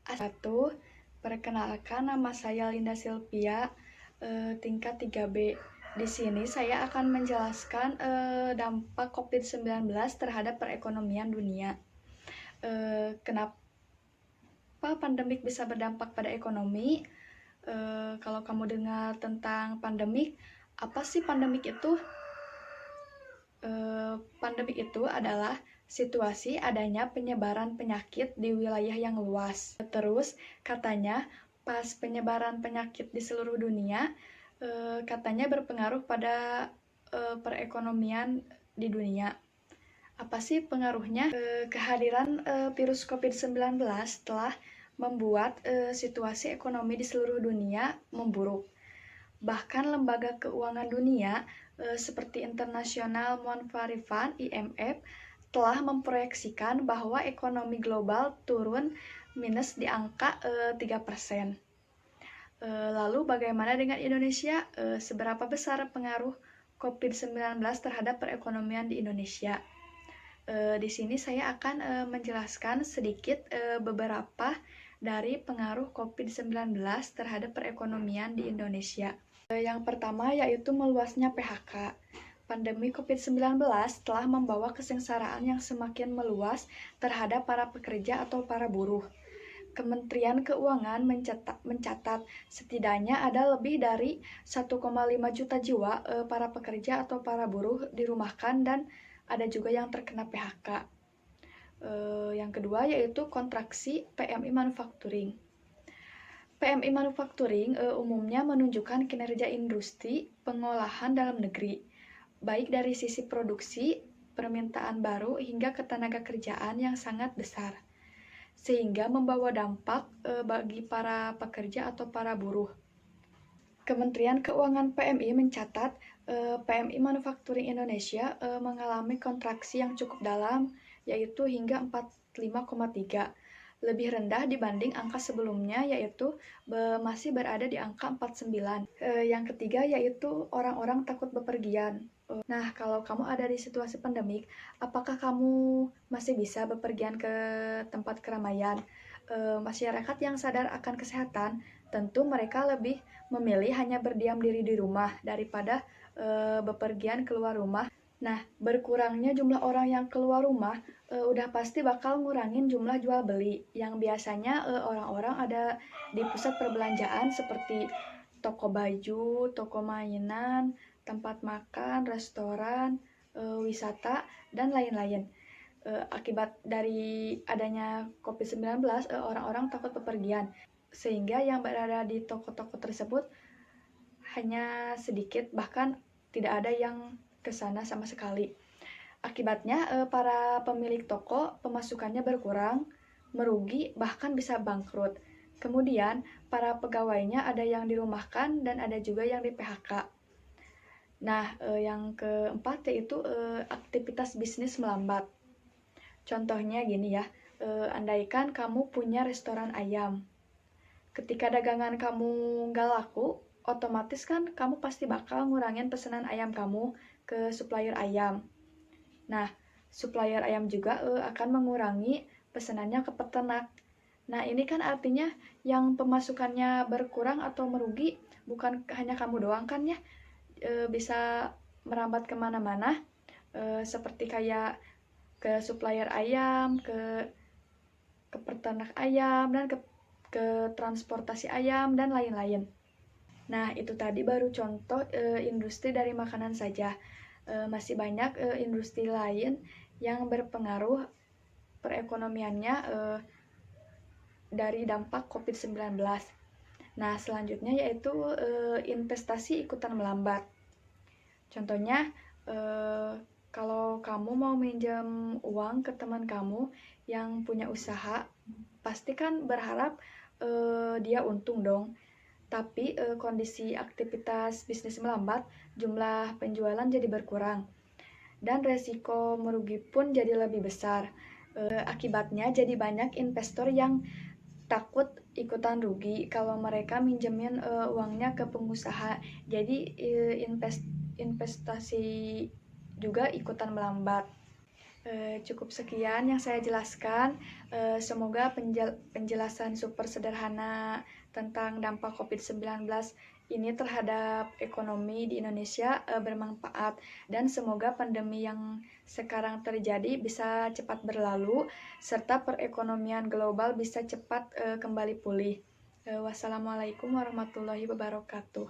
Satu, perkenalkan nama saya Linda Silvia, tingkat 3B. Di sini saya akan menjelaskan dampak COVID-19 terhadap perekonomian dunia. Kenapa pandemik bisa berdampak pada ekonomi? Kalau kamu dengar tentang pandemik, apa sih pandemik itu? Pandemik itu adalah situasi adanya penyebaran penyakit di wilayah yang luas. Terus katanya pas penyebaran penyakit di seluruh dunia, katanya berpengaruh pada perekonomian di dunia. Apa sih pengaruhnya? Kehadiran virus COVID-19 telah membuat situasi ekonomi di seluruh dunia memburuk. Bahkan lembaga keuangan dunia seperti International Monetary Fund (IMF) telah memproyeksikan bahwa ekonomi global turun minus di angka 3%. Lalu bagaimana dengan Indonesia? Seberapa besar pengaruh COVID-19 terhadap perekonomian di Indonesia? Di sini saya akan menjelaskan sedikit beberapa dari pengaruh COVID-19 terhadap perekonomian di Indonesia. Yang pertama yaitu meluasnya PHK. Pandemi COVID-19 telah membawa kesengsaraan yang semakin meluas terhadap para pekerja atau para buruh. Kementerian Keuangan mencatat setidaknya ada lebih dari 1,5 juta jiwa para pekerja atau para buruh dirumahkan dan ada juga yang terkena PHK. Yang kedua yaitu kontraksi PMI Manufacturing. PMI Manufacturing umumnya menunjukkan kinerja industri pengolahan dalam negeri, baik dari sisi produksi, permintaan baru, hingga ketenaga kerjaan yang sangat besar, sehingga membawa dampak bagi para pekerja atau para buruh. Kementerian Keuangan PMI mencatat PMI Manufacturing Indonesia mengalami kontraksi yang cukup dalam, yaitu hingga 45,3, lebih rendah dibanding angka sebelumnya, yaitu masih berada di angka 49. Yang ketiga yaitu orang-orang takut bepergian. Nah, kalau kamu ada di situasi pandemik, apakah kamu masih bisa bepergian ke tempat keramaian? Masyarakat yang sadar akan kesehatan, tentu mereka lebih memilih hanya berdiam diri di rumah daripada bepergian keluar rumah. Nah, berkurangnya jumlah orang yang keluar rumah udah pasti bakal ngurangin jumlah jual beli yang biasanya orang-orang ada di pusat perbelanjaan seperti toko baju, toko mainan, tempat makan, restoran, wisata, dan lain-lain. Akibat dari adanya COVID-19, orang-orang takut bepergian, sehingga yang berada di toko-toko tersebut hanya sedikit, bahkan tidak ada yang ke sana sama sekali. Akibatnya, para pemilik toko pemasukannya berkurang, merugi, bahkan bisa bangkrut. Kemudian, para pegawainya ada yang dirumahkan dan ada juga yang di PHK. Nah, yang keempat yaitu aktivitas bisnis melambat. Contohnya gini ya, andaikan kamu punya restoran ayam. Ketika dagangan kamu nggak laku, otomatis kan kamu pasti bakal ngurangin pesanan ayam kamu ke supplier ayam. Nah, supplier ayam juga akan mengurangi pesanannya ke peternak. Nah, ini kan artinya yang pemasukannya berkurang atau merugi bukan hanya kamu doang kan ya, bisa merambat kemana-mana, seperti kayak ke supplier ayam, ke peternak ayam, dan ke transportasi ayam, dan lain-lain. Nah, itu tadi baru contoh industri dari makanan saja. Masih banyak industri lain yang berpengaruh perekonomiannya dari dampak COVID-19. Nah, selanjutnya yaitu investasi ikutan melambat. Contohnya, kalau kamu mau minjam uang ke teman kamu yang punya usaha, pasti kan berharap dia untung dong. Tapi kondisi aktivitas bisnis melambat, jumlah penjualan jadi berkurang, dan resiko merugi pun jadi lebih besar. Akibatnya jadi banyak investor yang takut ikutan rugi kalau mereka minjemin uangnya ke pengusaha. Jadi investasi juga ikutan melambat. Cukup sekian yang saya jelaskan. Semoga penjelasan super sederhana tentang dampak COVID-19 ini terhadap ekonomi di Indonesia bermanfaat, dan semoga pandemi yang sekarang terjadi bisa cepat berlalu serta perekonomian global bisa cepat kembali pulih. Wassalamualaikum warahmatullahi wabarakatuh.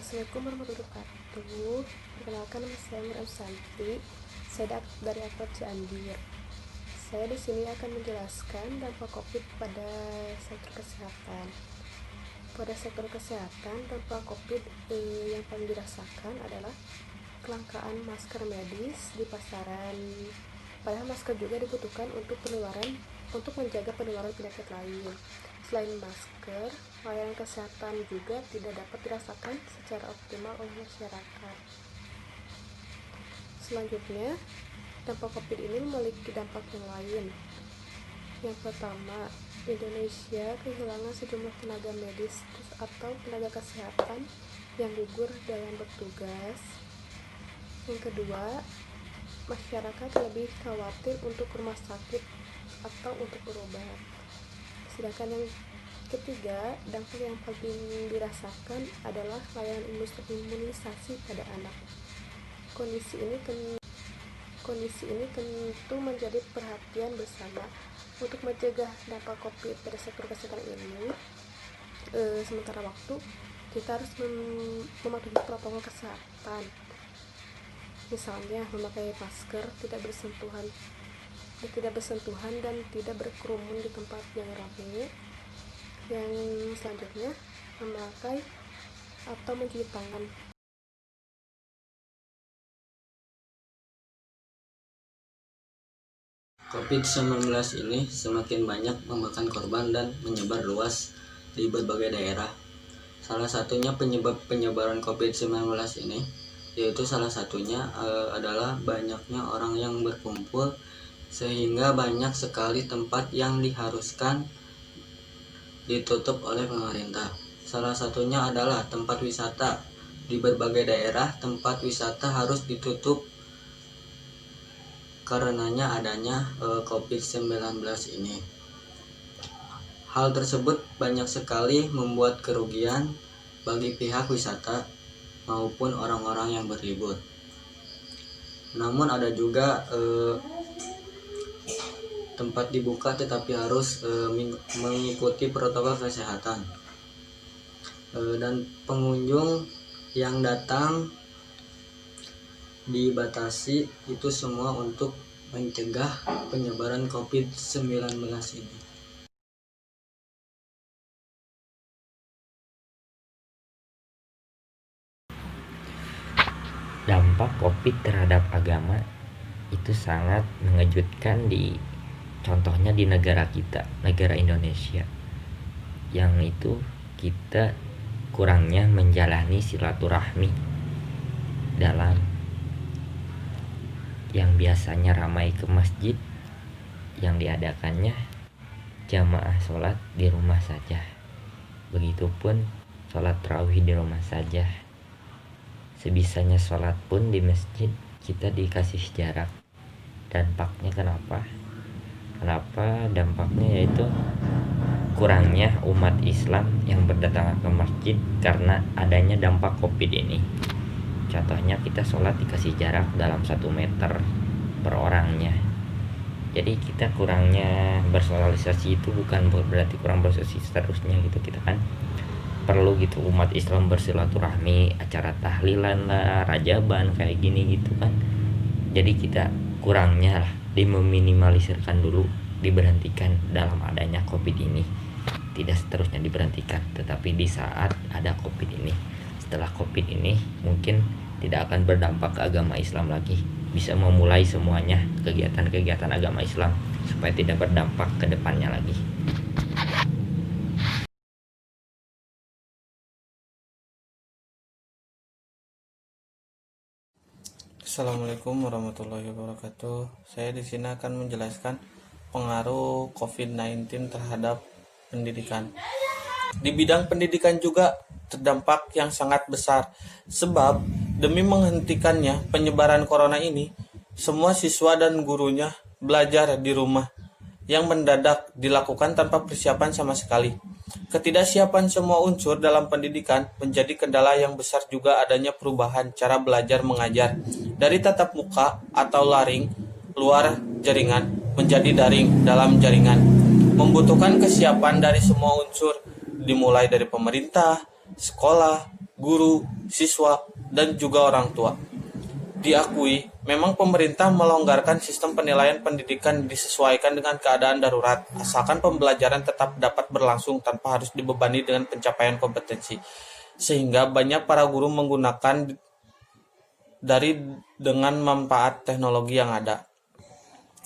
Assalamualaikum warahmatullahi wabarakatuh. Perkenalkan, nama saya Nur Santi. Saya dari Aktor Cianjur. Saya di sini akan menjelaskan dampak COVID pada sektor kesehatan. Pada sektor kesehatan, dampak COVID yang paling dirasakan adalah kelangkaan masker medis di pasaran. Padahal masker juga dibutuhkan untuk menjaga penularan penyakit lain. Selain masker, layanan kesehatan juga tidak dapat dirasakan secara optimal oleh masyarakat. Selanjutnya, dampak COVID ini memiliki dampak yang lain. Yang pertama, Indonesia kehilangan sejumlah tenaga medis atau tenaga kesehatan yang gugur dalam bertugas. Yang kedua, masyarakat lebih khawatir untuk rumah sakit atau untuk berobat. Sedangkan yang ketiga, dampak yang paling dirasakan adalah layanan imunisasi pada anak. Kondisi ini tentu menjadi perhatian bersama. Untuk mencegah dampak COVID pada sektor kesehatan ini, sementara waktu kita harus mematuhi protokol kesehatan. Misalnya memakai masker, tidak bersentuhan dan tidak berkerumun di tempat yang ramai. Yang selanjutnya, memakai atau mencuci tangan. COVID-19 ini semakin banyak memakan korban dan menyebar luas di berbagai daerah. Salah satunya penyebaran COVID-19 ini, yaitu salah satunya adalah banyaknya orang yang berkumpul, sehingga banyak sekali tempat yang diharuskan ditutup oleh pemerintah. Salah satunya adalah tempat wisata. Di berbagai daerah, tempat wisata harus ditutup karenanya adanya COVID-19 ini. Hal tersebut banyak sekali membuat kerugian bagi pihak wisata maupun orang-orang yang berlibur. Namun ada juga tempat dibuka tetapi harus mengikuti protokol kesehatan. Dan pengunjung yang datang dibatasi, itu semua untuk mencegah penyebaran COVID-19 ini. Dampak COVID terhadap agama itu sangat mengejutkan, contohnya di negara kita, negara Indonesia, yang itu kita kurangnya menjalani silaturahmi dalam yang biasanya ramai ke masjid, yang diadakannya jamaah sholat di rumah saja. Begitupun sholat tarawih di rumah saja. Sebisanya sholat pun di masjid kita dikasih jarak. Dampaknya kenapa? Dampaknya yaitu kurangnya umat Islam yang berdatangan ke masjid karena adanya dampak COVID ini. Contohnya kita sholat dikasih jarak dalam 1 meter per orangnya. Jadi kita kurangnya bersosialisasi itu bukan berarti kurang bersosialisasi seterusnya gitu. Kita kan perlu gitu umat Islam bersilaturahmi, acara tahlilan lah, rajaban kayak gini gitu kan. Jadi kita kurangnya lah dimeminimalisirkan dulu, diberhentikan dalam adanya COVID ini. Tidak seterusnya diberhentikan, tetapi di saat ada COVID ini. Setelah COVID ini mungkin tidak akan berdampak ke agama Islam lagi, bisa memulai semuanya kegiatan-kegiatan agama Islam supaya tidak berdampak ke depannya lagi. Assalamualaikum warahmatullahi wabarakatuh. Saya di sini akan menjelaskan pengaruh COVID-19 terhadap pendidikan. Di bidang pendidikan juga terdampak yang sangat besar, sebab demi menghentikannya penyebaran corona ini, semua siswa dan gurunya belajar di rumah yang mendadak dilakukan tanpa persiapan sama sekali. Ketidaksiapan semua unsur dalam pendidikan menjadi kendala yang besar, juga adanya perubahan cara belajar mengajar dari tatap muka atau laring luar jaringan menjadi daring dalam jaringan, membutuhkan kesiapan dari semua unsur, dimulai dari pemerintah, sekolah, guru, siswa, dan juga orang tua. Diakui, memang pemerintah melonggarkan sistem penilaian pendidikan disesuaikan dengan keadaan darurat, asalkan pembelajaran tetap dapat berlangsung tanpa harus dibebani dengan pencapaian kompetensi. Sehingga banyak para guru menggunakan dengan manfaat teknologi yang ada.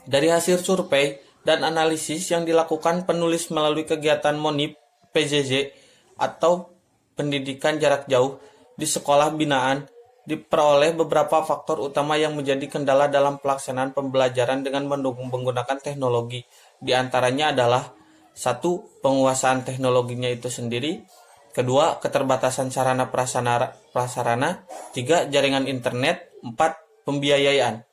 Dari hasil survei dan analisis yang dilakukan penulis melalui kegiatan MONIP PJJ atau pendidikan jarak jauh di sekolah binaan, diperoleh beberapa faktor utama yang menjadi kendala dalam pelaksanaan pembelajaran dengan menggunakan teknologi. Di antaranya adalah 1. Penguasaan teknologinya itu sendiri. 2. Keterbatasan sarana prasarana. 3. Jaringan internet. 4. Pembiayaan.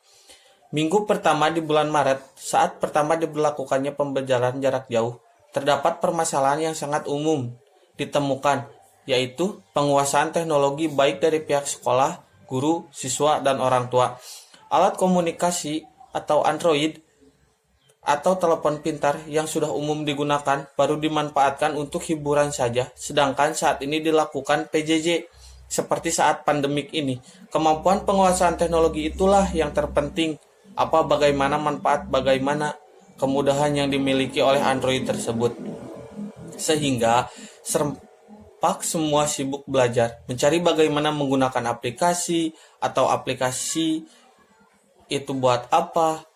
Minggu pertama di bulan Maret, saat pertama diberlakukannya pembelajaran jarak jauh, terdapat permasalahan yang sangat umum ditemukan, yaitu penguasaan teknologi baik dari pihak sekolah, guru, siswa, dan orang tua. Alat komunikasi atau Android atau telepon pintar yang sudah umum digunakan baru dimanfaatkan untuk hiburan saja, sedangkan saat ini dilakukan PJJ. Seperti saat pandemik ini, kemampuan penguasaan teknologi itulah yang terpenting. Bagaimana kemudahan yang dimiliki oleh Android tersebut. Sehingga serempak semua sibuk belajar, mencari bagaimana menggunakan aplikasi atau aplikasi itu buat apa,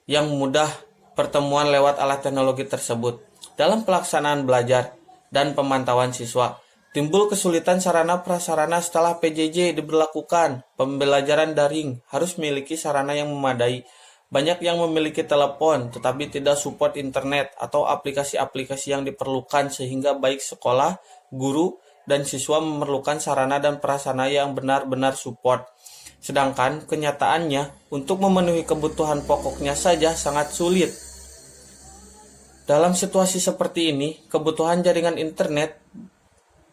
yang mudah pertemuan lewat alat teknologi tersebut. Dalam pelaksanaan belajar dan pemantauan siswa, timbul kesulitan sarana prasarana setelah PJJ diberlakukan. Pembelajaran daring harus memiliki sarana yang memadai. Banyak yang memiliki telepon tetapi tidak support internet atau aplikasi-aplikasi yang diperlukan, sehingga baik sekolah, guru, dan siswa memerlukan sarana dan prasarana yang benar-benar support. Sedangkan kenyataannya untuk memenuhi kebutuhan pokoknya saja sangat sulit. Dalam situasi seperti ini, kebutuhan jaringan internet,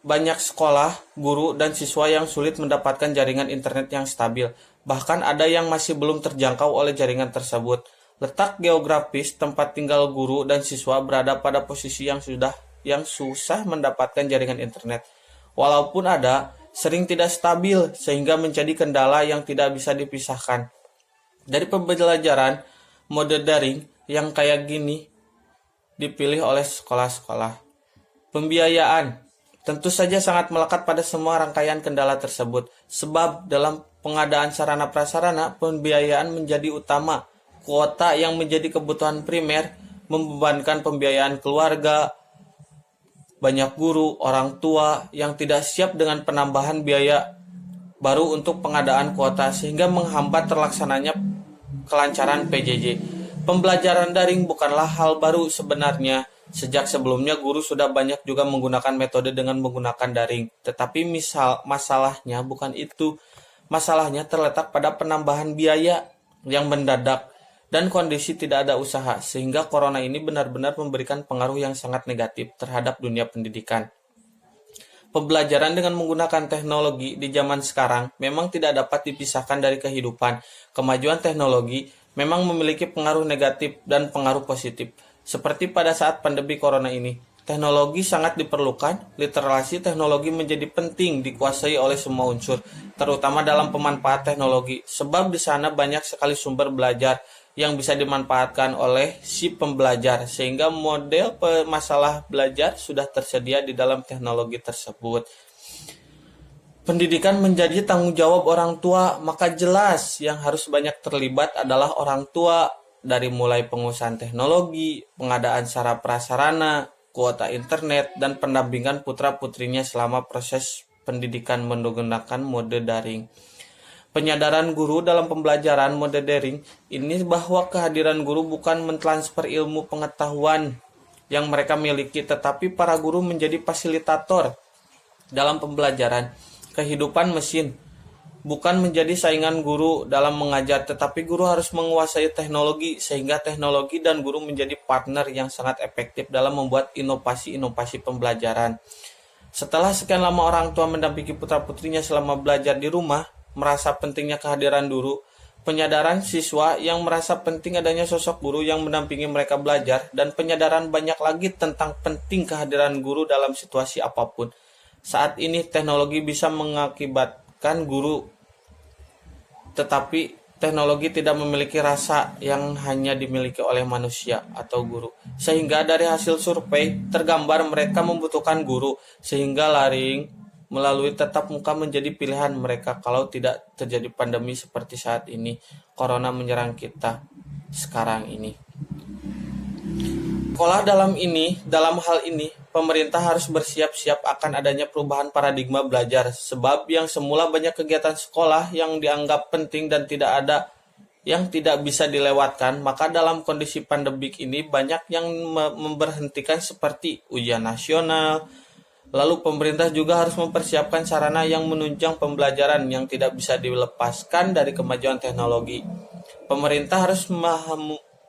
banyak sekolah, guru, dan siswa yang sulit mendapatkan jaringan internet yang stabil. Bahkan ada yang masih belum terjangkau oleh jaringan tersebut. Letak geografis tempat tinggal guru dan siswa berada pada posisi yang susah mendapatkan jaringan internet. Walaupun ada, sering tidak stabil sehingga menjadi kendala yang tidak bisa dipisahkan. Dari pembelajaran mode daring yang kayak gini dipilih oleh sekolah-sekolah. Pembiayaan tentu saja sangat melekat pada semua rangkaian kendala tersebut, sebab dalam pengadaan sarana prasarana, pembiayaan menjadi utama. Kuota yang menjadi kebutuhan primer membebankan pembiayaan keluarga, banyak guru, orang tua yang tidak siap dengan penambahan biaya baru untuk pengadaan kuota, sehingga menghambat terlaksananya kelancaran PJJ. Pembelajaran daring bukanlah hal baru sebenarnya. Sejak sebelumnya guru sudah banyak juga menggunakan metode dengan menggunakan daring. Tetapi masalahnya bukan itu. Masalahnya terletak pada penambahan biaya yang mendadak dan kondisi tidak ada usaha, sehingga corona ini benar-benar memberikan pengaruh yang sangat negatif terhadap dunia pendidikan. Pembelajaran dengan menggunakan teknologi di zaman sekarang memang tidak dapat dipisahkan dari kehidupan. Kemajuan teknologi memang memiliki pengaruh negatif dan pengaruh positif. Seperti pada saat pandemi corona ini, teknologi sangat diperlukan. Literasi teknologi menjadi penting dikuasai oleh semua unsur, terutama dalam pemanfaat teknologi, sebab di sana banyak sekali sumber belajar yang bisa dimanfaatkan oleh si pembelajar, sehingga model masalah belajar sudah tersedia di dalam teknologi tersebut. Pendidikan menjadi tanggung jawab orang tua, maka jelas yang harus banyak terlibat adalah orang tua, dari mulai pengusahaan teknologi, pengadaan sarana prasarana, kuota internet, dan pendampingan putra-putrinya selama proses pendidikan menggunakan mode daring. Penyadaran guru dalam pembelajaran mode daring ini bahwa kehadiran guru bukan mentransfer ilmu pengetahuan yang mereka miliki, tetapi para guru menjadi fasilitator dalam pembelajaran. Kehidupan mesin bukan menjadi saingan guru dalam mengajar, tetapi guru harus menguasai teknologi sehingga teknologi dan guru menjadi partner yang sangat efektif dalam membuat inovasi-inovasi pembelajaran. Setelah sekian lama orang tua mendampingi putra-putrinya selama belajar di rumah, merasa pentingnya kehadiran guru, penyadaran siswa yang merasa penting adanya sosok guru yang mendampingi mereka belajar, dan penyadaran banyak lagi tentang penting kehadiran guru dalam situasi apapun. Saat ini teknologi bisa mengakibatkan guru, tetapi teknologi tidak memiliki rasa yang hanya dimiliki oleh manusia atau guru. Sehingga dari hasil survei tergambar mereka membutuhkan guru, sehingga daring melalui tatap muka menjadi pilihan mereka kalau tidak terjadi pandemi seperti saat ini, corona menyerang kita sekarang ini. Sekolah dalam hal ini, pemerintah harus bersiap-siap akan adanya perubahan paradigma belajar, sebab yang semula banyak kegiatan sekolah yang dianggap penting dan tidak bisa dilewatkan, maka dalam kondisi pandemik ini banyak yang memberhentikan seperti ujian nasional. Lalu pemerintah juga harus mempersiapkan sarana yang menunjang pembelajaran yang tidak bisa dilepaskan dari kemajuan teknologi. Pemerintah harus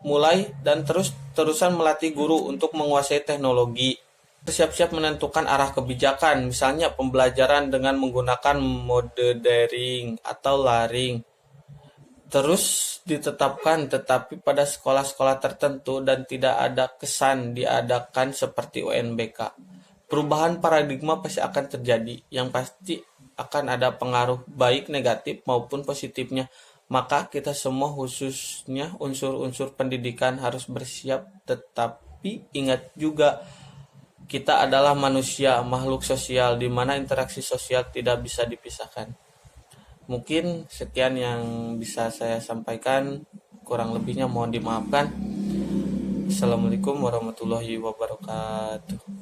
mulai dan terus-terusan melatih guru untuk menguasai teknologi. Bersiap-siap menentukan arah kebijakan, misalnya pembelajaran dengan menggunakan mode daring atau laring. Terus ditetapkan, tetapi pada sekolah-sekolah tertentu dan tidak ada kesan diadakan seperti UNBK. Perubahan paradigma pasti akan terjadi, yang pasti akan ada pengaruh baik negatif maupun positifnya. Maka kita semua, khususnya unsur-unsur pendidikan, harus bersiap, tetapi ingat juga kita adalah manusia, makhluk sosial, di mana interaksi sosial tidak bisa dipisahkan. Mungkin sekian yang bisa saya sampaikan, kurang lebihnya mohon dimaafkan. Assalamualaikum warahmatullahi wabarakatuh.